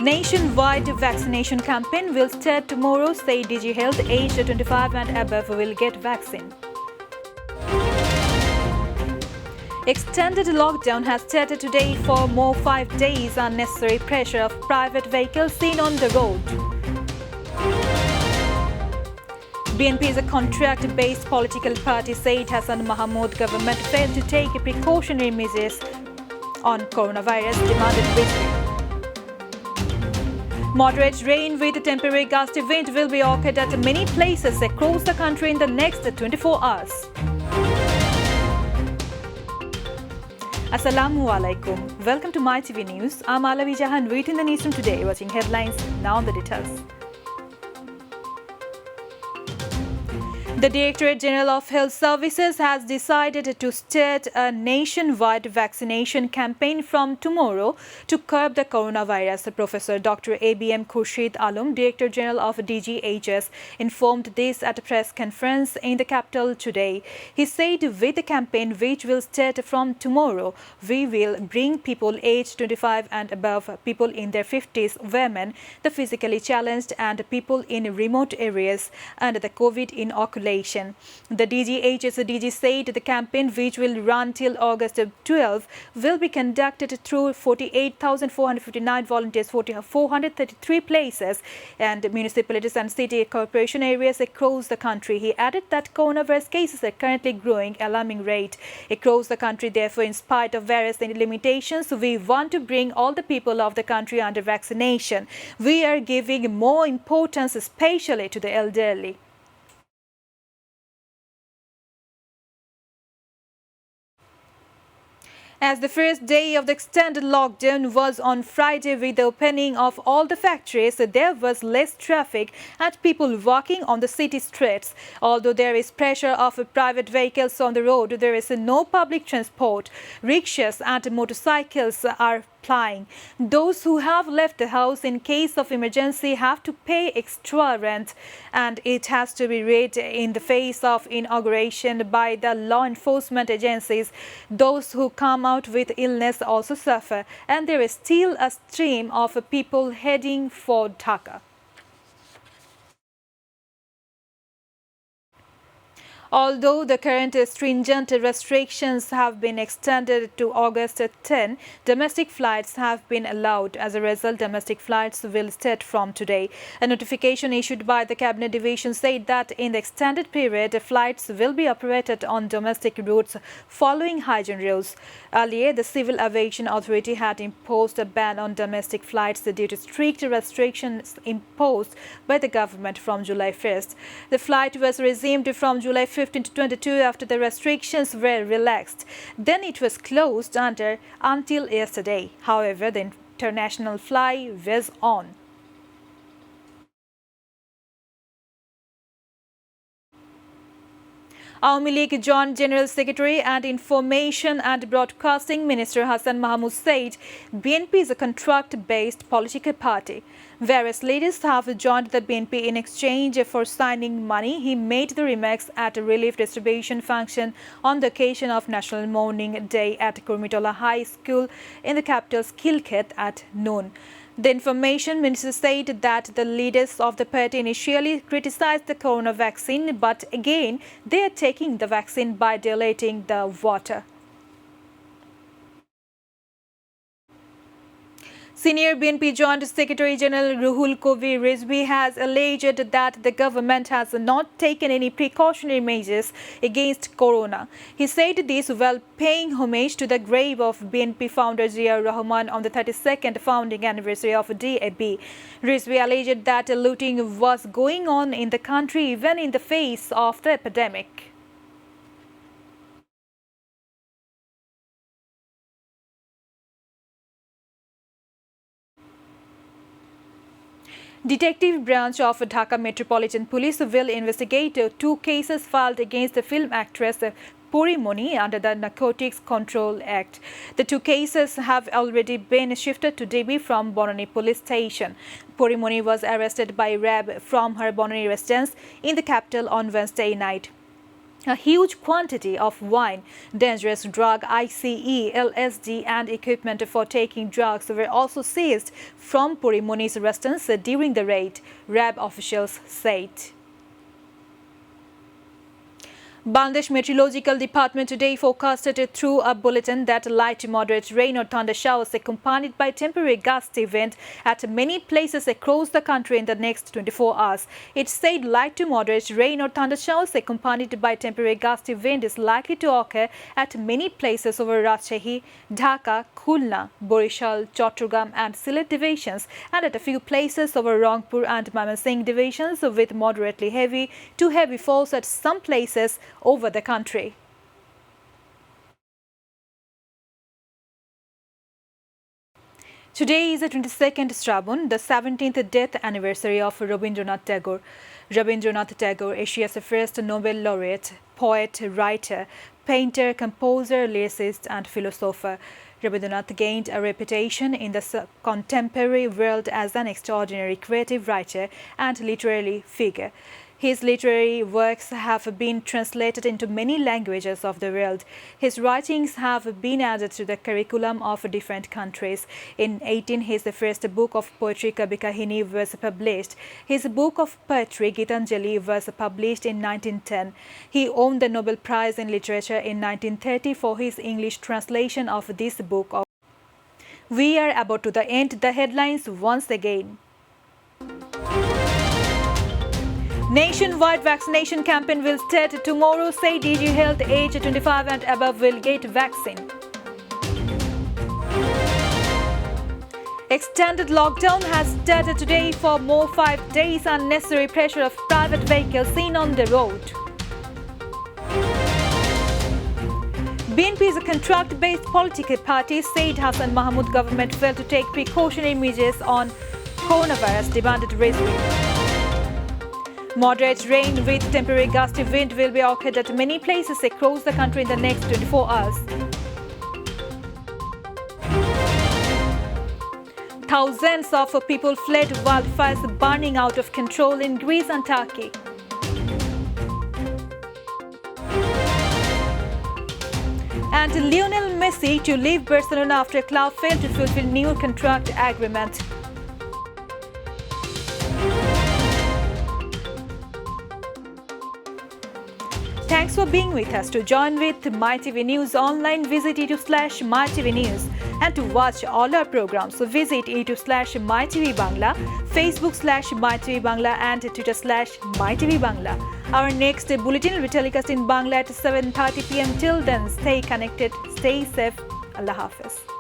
Nationwide vaccination campaign will start tomorrow, say DG Health. Aged 25 and above will get vaccine. Extended lockdown has started today for more 5 days. Unnecessary pressure of private vehicles seen on the road. BNP is a contract-based political party, said Hassan Mahmoud. Government failed to take precautionary measures on coronavirus, demanded Rizvi. Moderate rain with temporary gusty wind will be occurred at many places across the country in the next 24 hours. Assalamu alaikum. Welcome to MyTV News. I'm Alavi Jahan waiting the news from today, watching headlines. Now the details. The Directorate General of Health Services has decided to start a nationwide vaccination campaign from tomorrow to curb the coronavirus. Professor Dr. ABM Khurshid Alam, Director General of DGHS, informed this at a press conference in the capital today. He said with the campaign, which will start from tomorrow, we will bring people aged 25 and above, people in their 50s, women, the physically challenged and people in remote areas and the COVID inoculation. The DG said the campaign, which will run till August 12, will be conducted through 48,459 volunteers, 433 places and municipalities and city corporation areas across the country. He added that coronavirus cases are currently growing at an alarming rate across the country. Therefore, in spite of various limitations, we want to bring all the people of the country under vaccination. We are giving more importance especially to the elderly. As the first day of the extended lockdown was on Friday with the opening of all the factories, there was less traffic and people walking on the city streets. Although there is pressure of private vehicles on the road, there is no public transport. Rickshaws and motorcycles are plying. Those who have left the house in case of emergency have to pay extra rent, and it has to be read in the face of inauguration by the law enforcement agencies. Those who come out with illness also suffer, and there is still a stream of people heading for Dhaka. Although the current stringent restrictions have been extended to August 10, domestic flights have been allowed. As a result, domestic flights will start from today. A notification issued by the Cabinet Division said that in the extended period, flights will be operated on domestic routes following hygiene rules. Earlier, the Civil Aviation Authority had imposed a ban on domestic flights due to strict restrictions imposed by the government from July 1st. The flight was resumed from July 15 to 22 after the restrictions were relaxed. Then it was closed until yesterday. However, the international flight was on. Awami League Joint General Secretary and Information and Broadcasting Minister Hassan Mahmoud said BNP is a contract-based political party. Various leaders have joined the BNP in exchange for signing money. He made the remarks at a relief distribution function on the occasion of National Mourning Day at Kurmitola High School in the capital's Kilkhet at noon. The Information Minister said that the leaders of the party initially criticized the corona vaccine, but again they are taking the vaccine by dilating the water. Senior BNP Joint Secretary General Ruhul Kovi Rizvi has alleged that the government has not taken any precautionary measures against corona. He said this while paying homage to the grave of BNP founder Zia Rahman on the 32nd founding anniversary of DAB. Rizvi alleged that looting was going on in the country even in the face of the epidemic. Detective branch of Dhaka Metropolitan Police will investigate 2 cases filed against the film actress Actresspurimony under the Narcotics Control Act. The 2 cases have already been shifted to DB from Bonani Police Station. Purimony was arrested by RAB from her Bonani residence in the capital on Wednesday night. A huge quantity of wine, dangerous drug ICE, LSD and equipment for taking drugs were also seized from Purimony's residence during the raid, RAB officials said. Bangladesh Meteorological Department today forecasted through a bulletin that light to moderate rain or thunder showers accompanied by temporary gusty wind at many places across the country in the next 24 hours. It said light to moderate rain or thunder showers accompanied by temporary gusty wind is likely to occur at many places over Rajshahi, Dhaka, Khulna, Borishal, Chattogram and Sylhet divisions, and at a few places over Rangpur and Mymensingh divisions, with moderately heavy to heavy falls at some places over the country. Today is the 22nd Shravan, the 17th death anniversary of Rabindranath Tagore. Rabindranath Tagore, Asia's first Nobel laureate, poet, writer, painter, composer, lyricist and philosopher. Rabindranath gained a reputation in the contemporary world as an extraordinary creative writer and literary figure. His literary works have been translated into many languages of the world. His writings have been added to the curriculum of different countries. In 18, his first book of poetry, Kabhi Kahini, was published. His book of poetry, Gitanjali, was published in 1910. He won the Nobel Prize in Literature in 1930 for his English translation of this book. We are about to the end the headlines once again. Nationwide vaccination campaign will start tomorrow, say DG Health. Age 25 and above will get vaccine. Extended lockdown has started today for more 5 days. Unnecessary pressure of private vehicles seen on the road. BNP is a contract-based political party, said Hassan Mahmoud. Government failed to take precautionary measures on coronavirus, demanded Rizvi. Moderate rain with temporary gusty wind will be occurred at many places across the country in the next 24 hours. Thousands of people fled wildfires burning out of control in Greece and Turkey. And Lionel Messi to leave Barcelona after club failed to fulfill new contract agreement. Thanks for being with us. To join with MyTV News online, visit youtube/mytvnews. And to watch all our programs, visit youtube/mytvbangla, facebook/mytvbangla and twitter/mytvbangla. Our next bulletin will be telecast in Bangla at 7:30 p.m. Till then, stay connected, stay safe. Allah Hafiz.